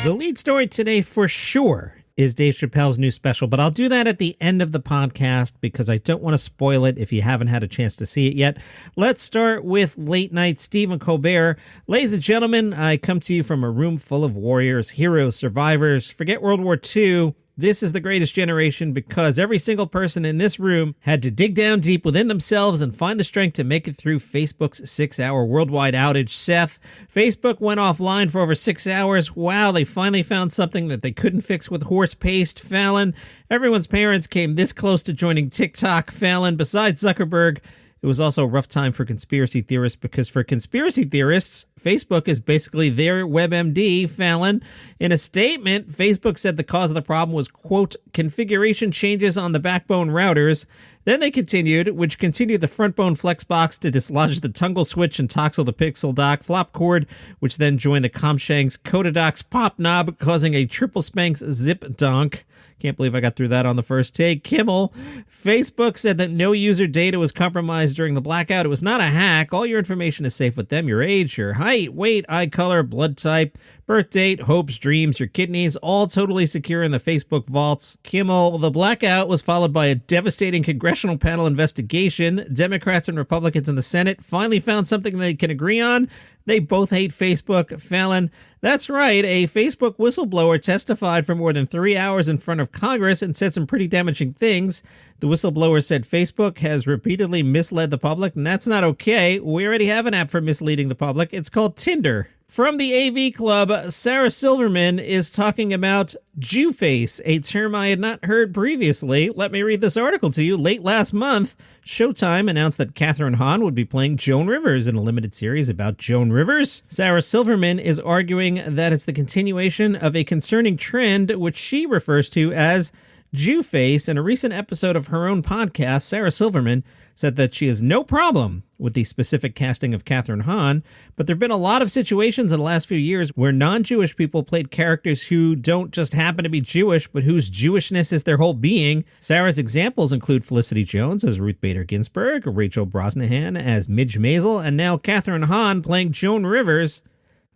The lead story today for sure is Dave Chappelle's new special, but I'll do that at the end of the podcast because I don't want to spoil it if you haven't had a chance to see it yet. Let's start with late night Stephen Colbert. Ladies and gentlemen, I come to you from a room full of warriors, heroes, survivors. Forget World War II. This is the greatest generation because every single person in this room had to dig down deep within themselves and find the strength to make it through Facebook's 6-hour worldwide outage. Seth, Facebook went offline for over 6 hours. Wow, they finally found something that they couldn't fix with horse paste. Fallon, everyone's parents came this close to joining TikTok. Fallon, besides Zuckerberg, it was also a rough time for conspiracy theorists because for conspiracy theorists, Facebook is basically their WebMD. Fallon, in a statement, Facebook said the cause of the problem was, quote, configuration changes on the backbone routers. Then they continued, which continued the frontbone flexbox to dislodge the toggle switch and toxel the pixel dock flop cord, which then joined the Comshank's Codadocs pop knob, causing a triple Spanx zip donk. Can't believe I got through that on the first take. Kimmel, Facebook said that no user data was compromised during the blackout. It was not a hack. All your information is safe with them. Your age, your height, weight, eye color, blood type, birth date, hopes, dreams, your kidneys, all totally secure in the Facebook vaults. Kimmel, the blackout was followed by a devastating congressional panel investigation. Democrats and Republicans in the Senate finally found something they can agree on. They both hate Facebook. Fallon, that's right. A Facebook whistleblower testified for more than 3 hours in front of Congress and said some pretty damaging things. The whistleblower said Facebook has repeatedly misled the public, and that's not okay. We already have an app for misleading the public. It's called Tinder. From the AV Club, Sarah Silverman is talking about Jewface, a term I had not heard previously. Let me read this article to you. Late last month, Showtime announced that Kathryn Hahn would be playing Joan Rivers in a limited series about Joan Rivers. Sarah Silverman is arguing that it's the continuation of a concerning trend, which she refers to as Jewface. In a recent episode of her own podcast, Sarah Silverman said that she has no problem with the specific casting of Kathryn Hahn, but there have been a lot of situations in the last few years where non-Jewish people played characters who don't just happen to be Jewish, but whose Jewishness is their whole being. Sarah's examples include Felicity Jones as Ruth Bader Ginsburg, Rachel Brosnahan as Midge Maisel, and now Kathryn Hahn playing Joan Rivers.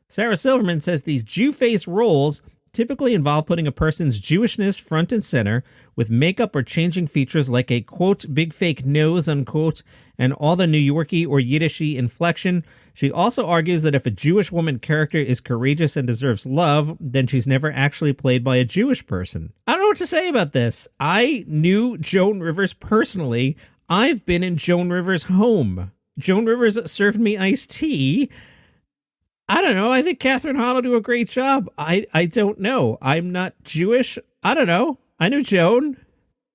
Sarah Silverman says these Jewface roles typically involve putting a person's Jewishness front and center with makeup or changing features like a, quote, big fake nose, unquote, and all the New Yorkie or Yiddishy inflection. She also argues that if a Jewish woman character is courageous and deserves love, then she's never actually played by a Jewish person. I don't know what to say about this. I knew Joan Rivers personally. I've been in Joan Rivers' home. Joan Rivers served me iced tea. I don't know. I think Kathryn Hahn will do a great job. I don't know. I'm not Jewish. I don't know. I knew Joan.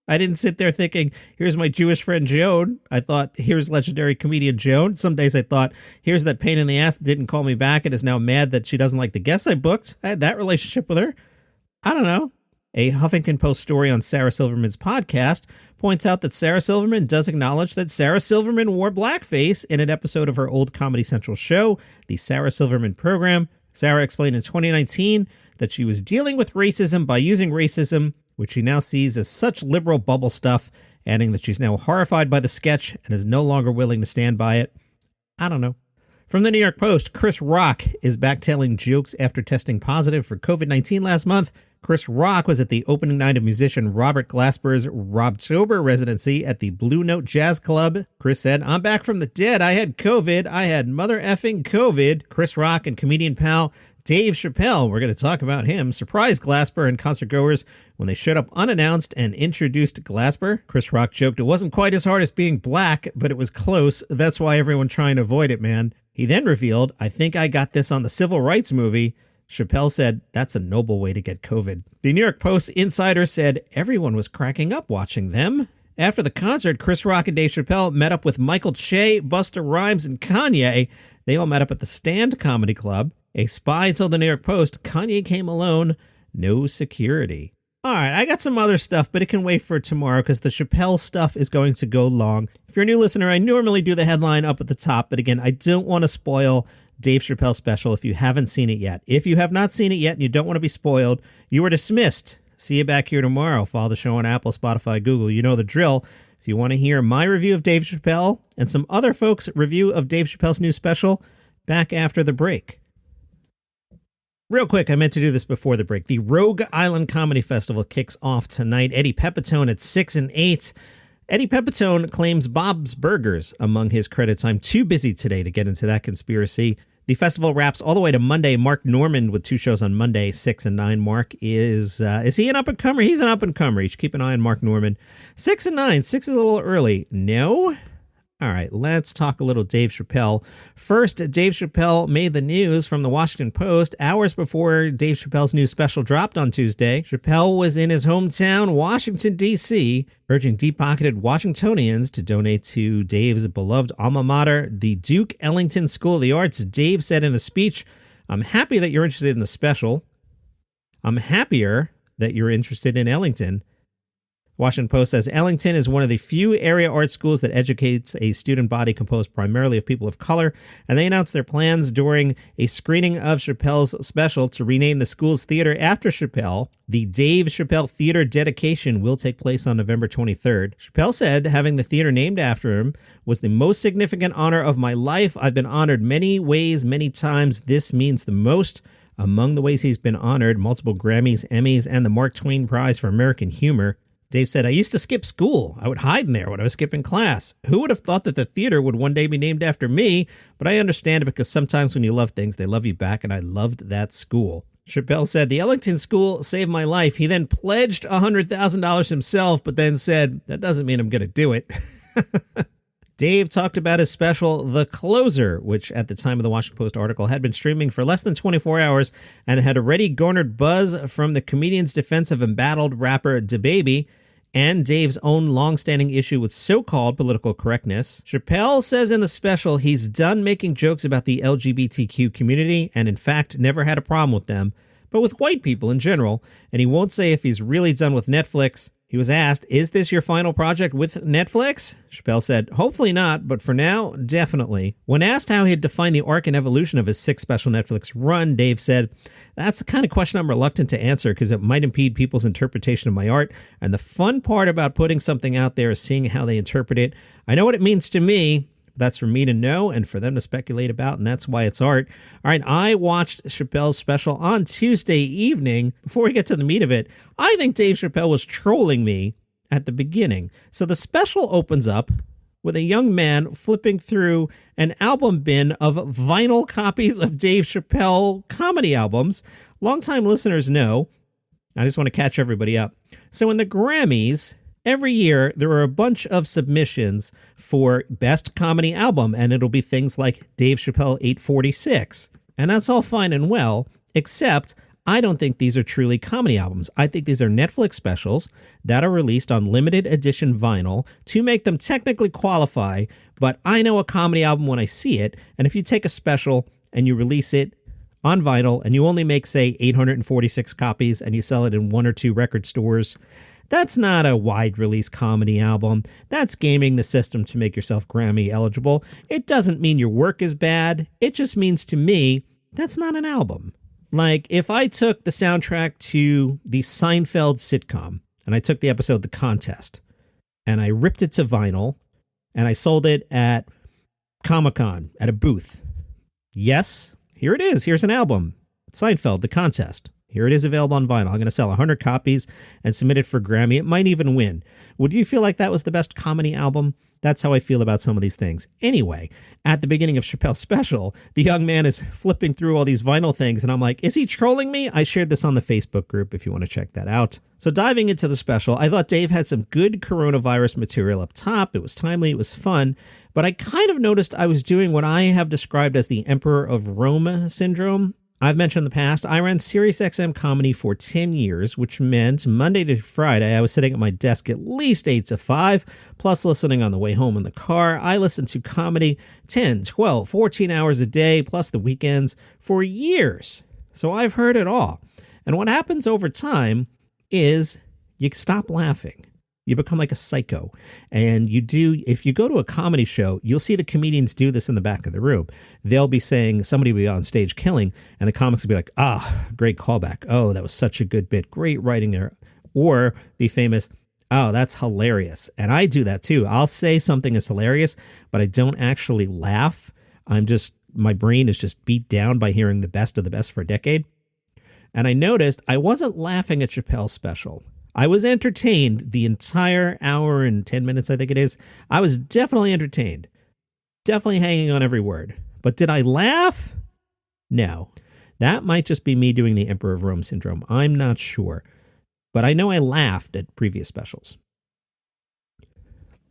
I didn't sit there thinking, here's my Jewish friend Joan. I thought, here's legendary comedian Joan. Some days I thought, here's that pain in the ass that didn't call me back and is now mad that she doesn't like the guests I booked. I had that relationship with her. I don't know. A Huffington Post story on Sarah Silverman's podcast points out that Sarah Silverman does acknowledge that Sarah Silverman wore blackface in an episode of her old Comedy Central show, The Sarah Silverman Program. Sarah explained in 2019 that she was dealing with racism by using racism, which she now sees as such liberal bubble stuff, adding that she's now horrified by the sketch and is no longer willing to stand by it. I don't know. From the New York Post, Chris Rock is back telling jokes after testing positive for COVID-19 last month. Chris Rock was at the opening night of musician Robert Glasper's Robtober residency at the Blue Note Jazz Club. Chris said, I'm back from the dead. I had COVID. I had mother effing COVID. Chris Rock and comedian pal Dave Chappelle, we're going to talk about him, surprised Glasper and concertgoers when they showed up unannounced and introduced Glasper. Chris Rock joked it wasn't quite as hard as being black, but it was close. That's why everyone trying to avoid it, man. He then revealed, I think I got this on the civil rights movie. Chappelle said, that's a noble way to get COVID. The New York Post insider said everyone was cracking up watching them. After the concert, Chris Rock and Dave Chappelle met up with Michael Che, Busta Rhymes, and Kanye. They all met up at the Stand Comedy Club. A spy told the New York Post Kanye came alone, no security. All right, I got some other stuff, but it can wait for tomorrow because the Chappelle stuff is going to go long. If you're a new listener, I normally do the headline up at the top, but again, I don't want to spoil Dave Chappelle special if you haven't seen it yet. If you have not seen it yet and you don't want to be spoiled, you are dismissed. See you back here tomorrow. Follow the show on Apple, Spotify, Google. You know the drill. If you want to hear my review of Dave Chappelle and some other folks' review of Dave Chappelle's new special, back after the break. Real quick, I meant to do this before the break. The Rogue Island Comedy Festival kicks off tonight. Eddie Pepitone at 6 and 8. Eddie Pepitone claims Bob's Burgers among his credits. I'm too busy today to get into that conspiracy. The festival wraps all the way to Monday. Mark Norman with 2 shows on Monday, 6 and 9. Mark is he an up-and-comer? He's an up-and-comer. You should keep an eye on Mark Norman. 6 and 9. 6 is a little early. No? All right, let's talk a little Dave Chappelle. First, Dave Chappelle made the news from the Washington Post hours before Dave Chappelle's new special dropped on Tuesday. Chappelle was in his hometown, Washington, D.C., urging deep-pocketed Washingtonians to donate to Dave's beloved alma mater, the Duke Ellington School of the Arts. Dave said in a speech, "I'm happy that you're interested in the special. I'm happier that you're interested in Ellington." Washington Post says Ellington is one of the few area art schools that educates a student body composed primarily of people of color, and they announced their plans during a screening of Chappelle's special to rename the school's theater after Chappelle. The Dave Chappelle Theater dedication will take place on November 23rd. Chappelle said having the theater named after him was the most significant honor of my life. I've been honored many ways, many times. This means the most. Among the ways he's been honored, multiple Grammys, Emmys, and the Mark Twain Prize for American Humor. Dave said, "I used to skip school. I would hide in there when I was skipping class. Who would have thought that the theater would one day be named after me? But I understand it because sometimes when you love things, they love you back, and I loved that school." Chappelle said, "The Ellington School saved my life." He then pledged $100,000 himself, but then said, "That doesn't mean I'm going to do it." Dave talked about his special, The Closer, which at the time of the Washington Post article had been streaming for less than 24 hours and had already garnered buzz from the comedian's defense of embattled rapper DaBaby and Dave's own long-standing issue with so-called political correctness. Chappelle says in the special he's done making jokes about the LGBTQ community and in fact never had a problem with them, but with white people in general, and he won't say if he's really done with Netflix. He was asked, "Is this your final project with Netflix?" Chappelle said, "Hopefully not, but for now, definitely." When asked how he'd define the arc and evolution of his 6 special Netflix run, Dave said, "That's the kind of question I'm reluctant to answer because it might impede people's interpretation of my art, and the fun part about putting something out there is seeing how they interpret it. I know what it means to me. That's for me to know and for them to speculate about, and that's why it's art." All right, I watched Chappelle's special on Tuesday evening. Before we get to the meat of it, I think Dave Chappelle was trolling me at the beginning. So the special opens up with a young man flipping through an album bin of vinyl copies of Dave Chappelle comedy albums. Longtime listeners know. I just want to catch everybody up. So in the Grammys, every year, there are a bunch of submissions for Best Comedy Album, and it'll be things like Dave Chappelle 846. And that's all fine and well, except I don't think these are truly comedy albums. I think these are Netflix specials that are released on limited edition vinyl to make them technically qualify, but I know a comedy album when I see it, and if you take a special and you release it on vinyl and you only make, say, 846 copies and you sell it in 1 or 2 record stores, that's not a wide-release comedy album. That's gaming the system to make yourself Grammy eligible. It doesn't mean your work is bad. It just means to me, that's not an album. Like, if I took the soundtrack to the Seinfeld sitcom, and I took the episode The Contest, and I ripped it to vinyl, and I sold it at Comic-Con, at a booth. Yes, here it is. Here's an album. Seinfeld, The Contest. Here it is available on vinyl. I'm going to sell 100 copies and submit it for Grammy. It might even win. Would you feel like that was the best comedy album? That's how I feel about some of these things. Anyway, at the beginning of Chappelle's special, the young man is flipping through all these vinyl things, and I'm like, is he trolling me? I shared this on the Facebook group if you want to check that out. So diving into the special, I thought Dave had some good coronavirus material up top. It was timely, it was fun, but I kind of noticed I was doing what I have described as the Emperor of Rome syndrome. I've mentioned in the past, I ran SiriusXM comedy for 10 years, which meant Monday to Friday, I was sitting at my desk at least 8 to 5, plus listening on the way home in the car. I listened to comedy 10, 12, 14 hours a day, plus the weekends for years. So I've heard it all. And what happens over time is you stop laughing. You become like a psycho. And if you go to a comedy show, you'll see the comedians do this in the back of the room. They'll be saying, somebody will be on stage killing, and the comics will be like, great callback. Oh, that was such a good bit. Great writing there. Or the famous, oh, that's hilarious. And I do that too. I'll say something is hilarious, but I don't actually laugh. My brain is just beat down by hearing the best of the best for a decade. And I noticed I wasn't laughing at Chappelle's special. I was entertained the entire hour and 10 minutes, I think it is. I was definitely entertained. Definitely hanging on every word. But did I laugh? No. That might just be me doing the Emperor of Rome syndrome. I'm not sure. But I know I laughed at previous specials.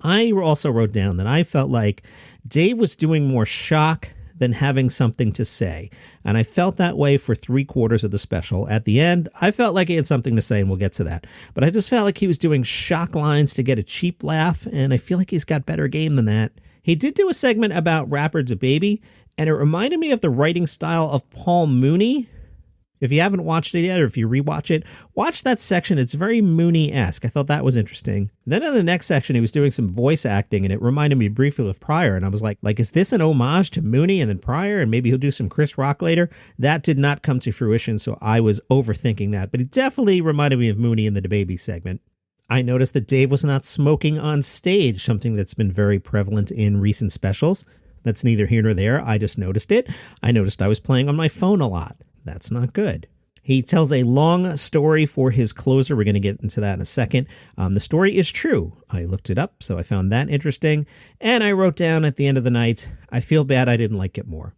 I also wrote down that I felt like Dave was doing more shock than having something to say. And I felt that way for 3/4 of the special. At the end, I felt like he had something to say, and we'll get to that. But I just felt like he was doing shock lines to get a cheap laugh, and I feel like he's got better game than that. He did do a segment about rapper DaBaby, and it reminded me of the writing style of Paul Mooney. If you haven't watched it yet, or if you rewatch it, watch that section. It's very Mooney-esque. I thought that was interesting. Then in the next section, he was doing some voice acting, and it reminded me briefly of Pryor. And I was like, is this an homage to Mooney and then Pryor? And maybe he'll do some Chris Rock later. That did not come to fruition, so I was overthinking that. But it definitely reminded me of Mooney in the DaBaby segment. I noticed that Dave was not smoking on stage, something that's been very prevalent in recent specials. That's neither here nor there. I just noticed it. I noticed I was playing on my phone a lot. That's not good. He tells a long story for his closer. We're going to get into that in a second. The story is true. I looked it up, so I found that interesting. And I wrote down at the end of the night, I feel bad I didn't like it more.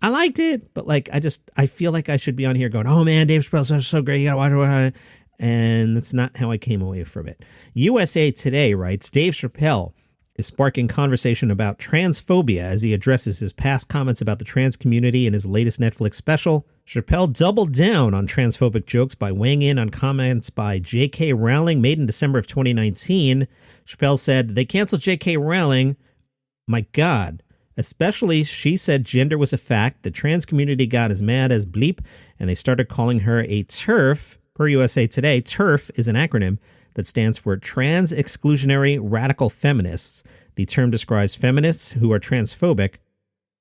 I liked it, but I feel like I should be on here going, oh man, Dave Chappelle's so great. You got to watch it. And that's not how I came away from it. USA Today writes, Dave Chappelle is sparking conversation about transphobia as he addresses his past comments about the trans community in his latest Netflix special. Chappelle doubled down on transphobic jokes by weighing in on comments by J.K. Rowling made in December of 2019. Chappelle said, they canceled J.K. Rowling. My God. Especially, she said gender was a fact. The trans community got as mad as bleep, and they started calling her a TERF. Per USA Today, TERF is an acronym that stands for Trans Exclusionary Radical Feminists. The term describes feminists who are transphobic.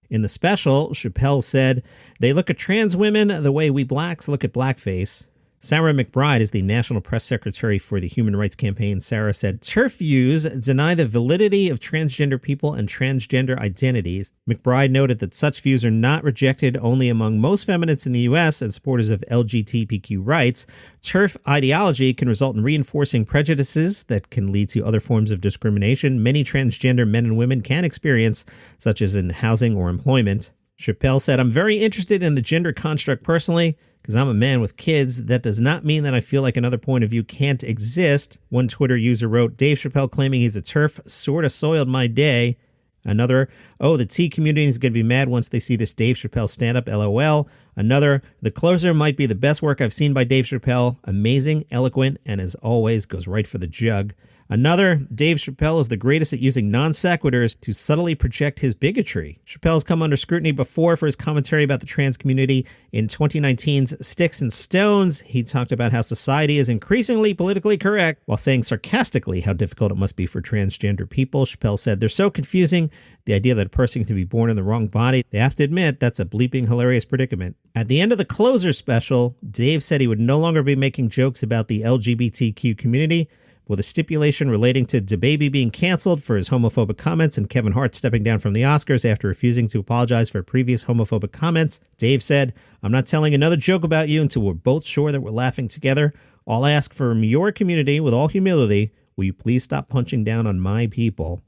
In the special, Chappelle said, they look at trans women the way we blacks look at blackface. Sarah McBride is the National Press Secretary for the Human Rights Campaign. Sarah said, TERF views deny the validity of transgender people and transgender identities. McBride noted that such views are not rejected only among most feminists in the U.S. and supporters of LGBTQ rights. TERF ideology can result in reinforcing prejudices that can lead to other forms of discrimination many transgender men and women can experience, such as in housing or employment. Chappelle said, I'm very interested in the gender construct personally, because I'm a man with kids. That does not mean that I feel like another point of view can't exist. One Twitter user wrote, Dave Chappelle claiming he's a TERF sort of soiled my day. Another, the T community is going to be mad once they see this Dave Chappelle stand-up, LOL. Another, the closer might be the best work I've seen by Dave Chappelle. Amazing, eloquent, and as always, goes right for the jug. Another, Dave Chappelle is the greatest at using non sequiturs to subtly project his bigotry. Chappelle's come under scrutiny before for his commentary about the trans community. In 2019's Sticks and Stones, he talked about how society is increasingly politically correct while saying sarcastically how difficult it must be for transgender people. Chappelle said, they're so confusing. The idea that a person can be born in the wrong body, they have to admit that's a bleeping hilarious predicament. At the end of the closer special, Dave said he would no longer be making jokes about the LGBTQ community, with a stipulation relating to DaBaby being canceled for his homophobic comments and Kevin Hart stepping down from the Oscars after refusing to apologize for previous homophobic comments. Dave said, I'm not telling another joke about you until we're both sure that we're laughing together. I'll ask from your community with all humility, will you please stop punching down on my people?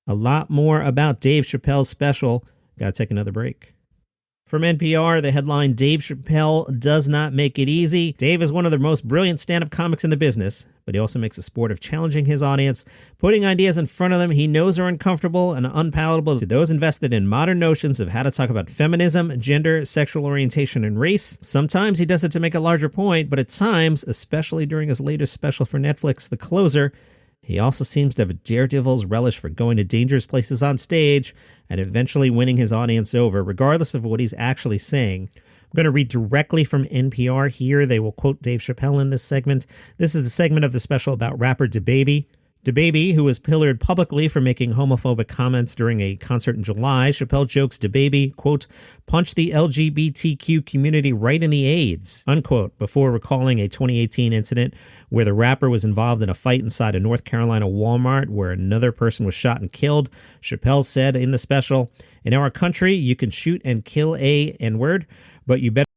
A lot more about Dave Chappelle's special. Gotta take another break. From NPR, the headline, Dave Chappelle does not make it easy. Dave is one of the most brilliant stand-up comics in the business, but he also makes a sport of challenging his audience, putting ideas in front of them he knows are uncomfortable and unpalatable to those invested in modern notions of how to talk about feminism, gender, sexual orientation, and race. Sometimes he does it to make a larger point, but at times, especially during his latest special for Netflix, The Closer, he also seems to have a daredevil's relish for going to dangerous places on stage and eventually winning his audience over, regardless of what he's actually saying. I'm going to read directly from NPR here. They will quote Dave Chappelle in this segment. This is the segment of the special about rapper DaBaby. DaBaby, who was pillared publicly for making homophobic comments during a concert in July, Chappelle jokes DaBaby, quote, punched the LGBTQ community right in the AIDS, unquote, before recalling a 2018 incident where the rapper was involved in a fight inside a North Carolina Walmart where another person was shot and killed. Chappelle said in the special, in our country, you can shoot and kill a N-word, but you better